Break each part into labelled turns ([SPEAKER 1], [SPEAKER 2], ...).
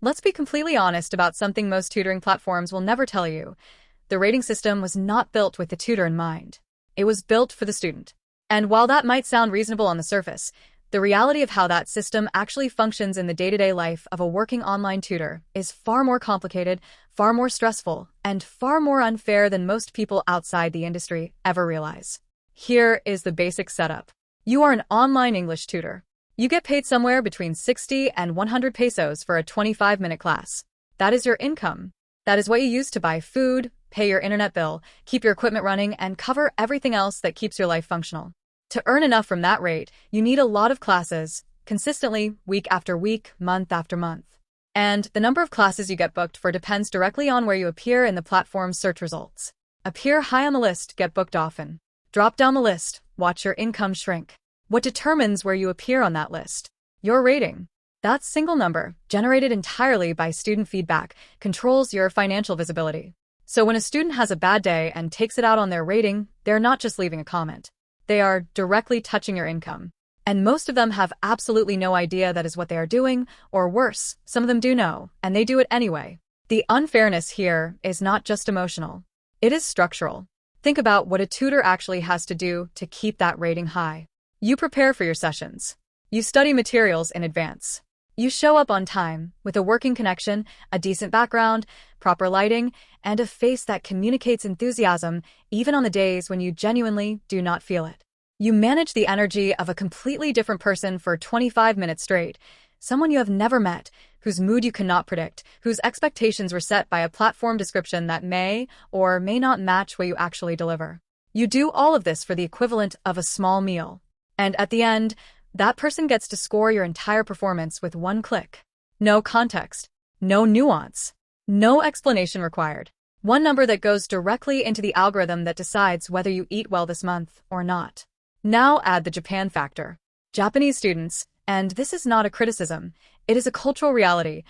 [SPEAKER 1] Let's be completely honest about something most tutoring platforms will never tell you. The rating system was not built with the tutor in mind. It was built for the student. And while that might sound reasonable on the surface, the reality of how that system actually functions in the day-to-day life of a working online tutor is far more complicated, far more stressful, and far more unfair than most people outside the industry ever realize. Here is the basic setup. You are an online English tutor. You get paid somewhere between 60 and 100 pesos for a 25-minute class. That is your income. That is what you use to buy food, pay your internet bill, keep your equipment running, and cover everything else that keeps your life functional. To earn enough from that rate, you need a lot of classes, consistently, week after week, month after month. And the number of classes you get booked for depends directly on where you appear in the platform's search results. Appear high on the list, get booked often. Drop down the list, watch your income shrink. What determines where you appear on that list? Your rating. That single number, generated entirely by student feedback, controls your financial visibility. So when a student has a bad day and takes it out on their rating, they're not just leaving a comment. They are directly touching your income. And most of them have absolutely no idea that is what they are doing, or worse, some of them do know, and they do it anyway. The unfairness here is not just emotional. It is structural. Think about what a tutor actually has to do to keep that rating high. You prepare for your sessions. You study materials in advance. You show up on time, with a working connection, a decent background, proper lighting, and a face that communicates enthusiasm even on the days when you genuinely do not feel it. You manage the energy of a completely different person for 25 minutes straight, someone you have never met, whose mood you cannot predict, whose expectations were set by a platform description that may or may not match what you actually deliver. You do all of this for the equivalent of a small meal. And at the end, that person gets to score your entire performance with one click. No context, no nuance, no explanation required. One number that goes directly into the algorithm that decides whether you eat well this month or not. Now add the Japan factor. Japanese students, and this is not a criticism, it is a cultural reality,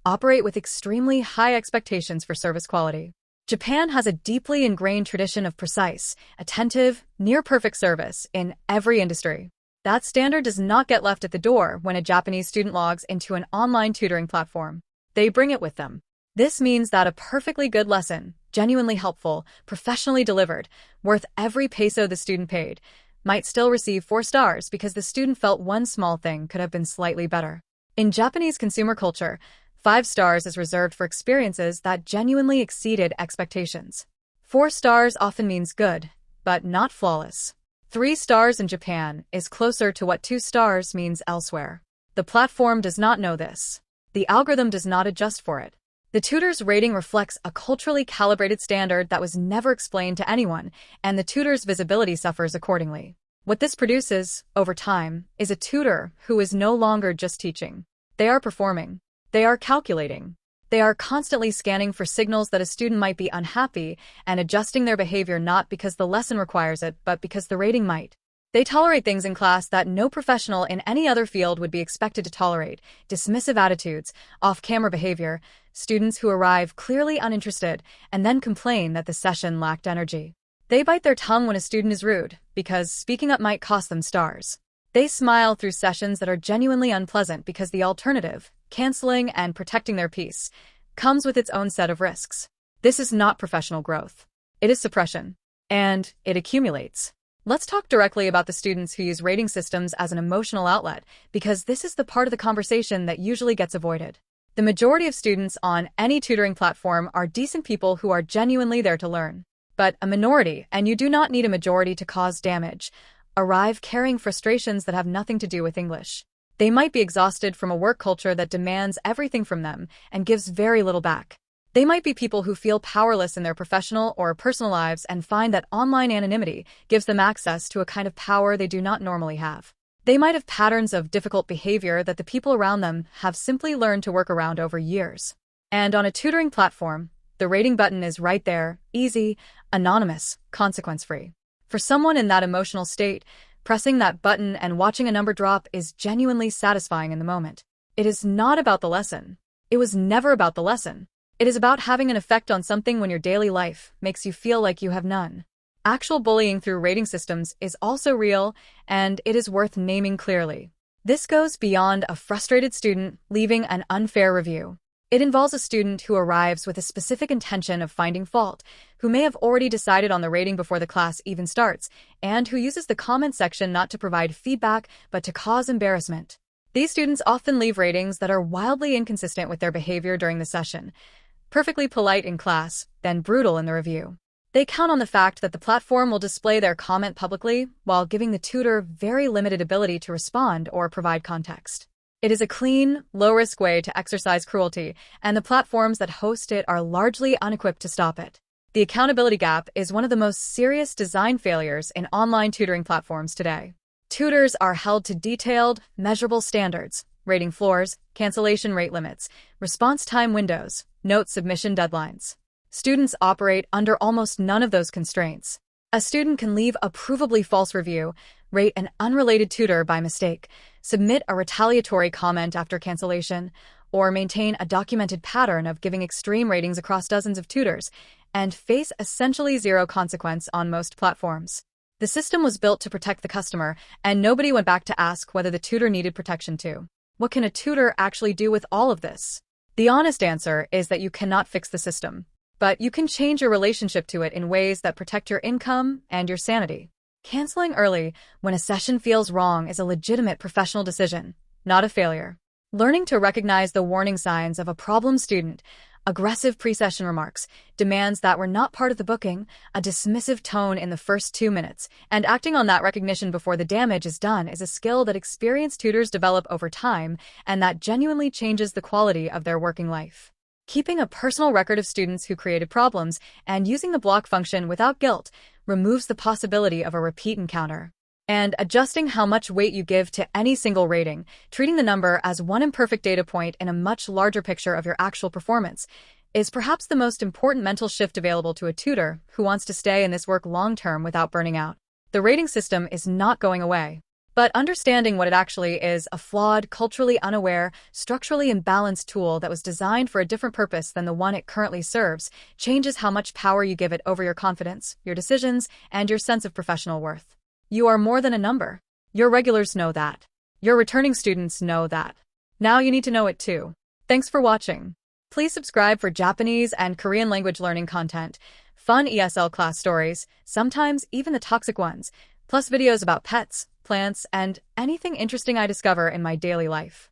[SPEAKER 1] operate with extremely high expectations for service quality. Japan has a deeply ingrained tradition of precise, attentive, near-perfect service in every industry. That standard does not get left at the door when a Japanese student logs into an online tutoring platform. They bring it with them. This means that a perfectly good lesson, genuinely helpful, professionally delivered, worth every peso the student paid, might still receive 4 stars because the student felt one small thing could have been slightly better. In Japanese consumer culture, 5 stars is reserved for experiences that genuinely exceeded expectations. 4 stars often means good, but not flawless. 3 stars in Japan is closer to what 2 stars means elsewhere. The platform does not know this. The algorithm does not adjust for it. The tutor's rating reflects a culturally calibrated standard that was never explained to anyone, and the tutor's visibility suffers accordingly. What this produces, over time, is a tutor who is no longer just teaching. They are performing. They are calculating. They are constantly scanning for signals that a student might be unhappy and adjusting their behavior not because the lesson requires it, but because the rating might. They tolerate things in class that no professional in any other field would be expected to tolerate: dismissive attitudes, off-camera behavior, students who arrive clearly uninterested and then complain that the session lacked energy. They bite their tongue when a student is rude, because speaking up might cost them stars. They smile through sessions that are genuinely unpleasant because the alternative, canceling and protecting their peace, comes with its own set of risks. This is not professional growth. It is suppression. And it accumulates. Let's talk directly about the students who use rating systems as an emotional outlet, because this is the part of the conversation that usually gets avoided. The majority of students on any tutoring platform are decent people who are genuinely there to learn. But a minority, and you do not need a majority to cause damage, arrive carrying frustrations that have nothing to do with English. They might be exhausted from a work culture that demands everything from them and gives very little back. They might be people who feel powerless in their professional or personal lives and find that online anonymity gives them access to a kind of power they do not normally have. They might have patterns of difficult behavior that the people around them have simply learned to work around over years. And on a tutoring platform, the rating button is right there, easy, anonymous, consequence-free. For someone in that emotional state, pressing that button and watching a number drop is genuinely satisfying in the moment. It is not about the lesson. It was never about the lesson. It is about having an effect on something when your daily life makes you feel like you have none. Actual bullying through rating systems is also real, and it is worth naming clearly. This goes beyond a frustrated student leaving an unfair review. It involves a student who arrives with a specific intention of finding fault, who may have already decided on the rating before the class even starts, and who uses the comment section not to provide feedback but to cause embarrassment. These students often leave ratings that are wildly inconsistent with their behavior during the session, perfectly polite in class, then brutal in the review. They count on the fact that the platform will display their comment publicly while giving the tutor very limited ability to respond or provide context. It is a clean, low-risk way to exercise cruelty, and the platforms that host it are largely unequipped to stop it. The accountability gap is one of the most serious design failures in online tutoring platforms today. Tutors are held to detailed, measurable standards, rating floors, cancellation rate limits, response time windows, note submission deadlines. Students operate under almost none of those constraints. A student can leave a provably false review, rate an unrelated tutor by mistake, submit a retaliatory comment after cancellation, or maintain a documented pattern of giving extreme ratings across dozens of tutors, and face essentially zero consequence on most platforms. The system was built to protect the customer, and nobody went back to ask whether the tutor needed protection too. What can a tutor actually do with all of this? The honest answer is that you cannot fix the system, but you can change your relationship to it in ways that protect your income and your sanity. Canceling early when a session feels wrong is a legitimate professional decision, not a failure. Learning to recognize the warning signs of a problem student, aggressive pre-session remarks, demands that were not part of the booking, a dismissive tone in the first 2 minutes, and acting on that recognition before the damage is done is a skill that experienced tutors develop over time and that genuinely changes the quality of their working life. Keeping a personal record of students who created problems and using the block function without guilt removes the possibility of a repeat encounter. And adjusting how much weight you give to any single rating, treating the number as one imperfect data point in a much larger picture of your actual performance, is perhaps the most important mental shift available to a tutor who wants to stay in this work long-term without burning out. The rating system is not going away, but understanding what it actually is, a flawed, culturally unaware, structurally imbalanced tool that was designed for a different purpose than the one it currently serves, changes how much power you give it over your confidence, your decisions, and your sense of professional worth. You are more than a number. Your regulars know that. Your returning students know that. Now you need to know it too. Thanks for watching. Please subscribe for Japanese and Korean language learning content, fun ESL class stories, sometimes even the toxic ones, plus videos about pets, plants, and anything interesting I discover in my daily life.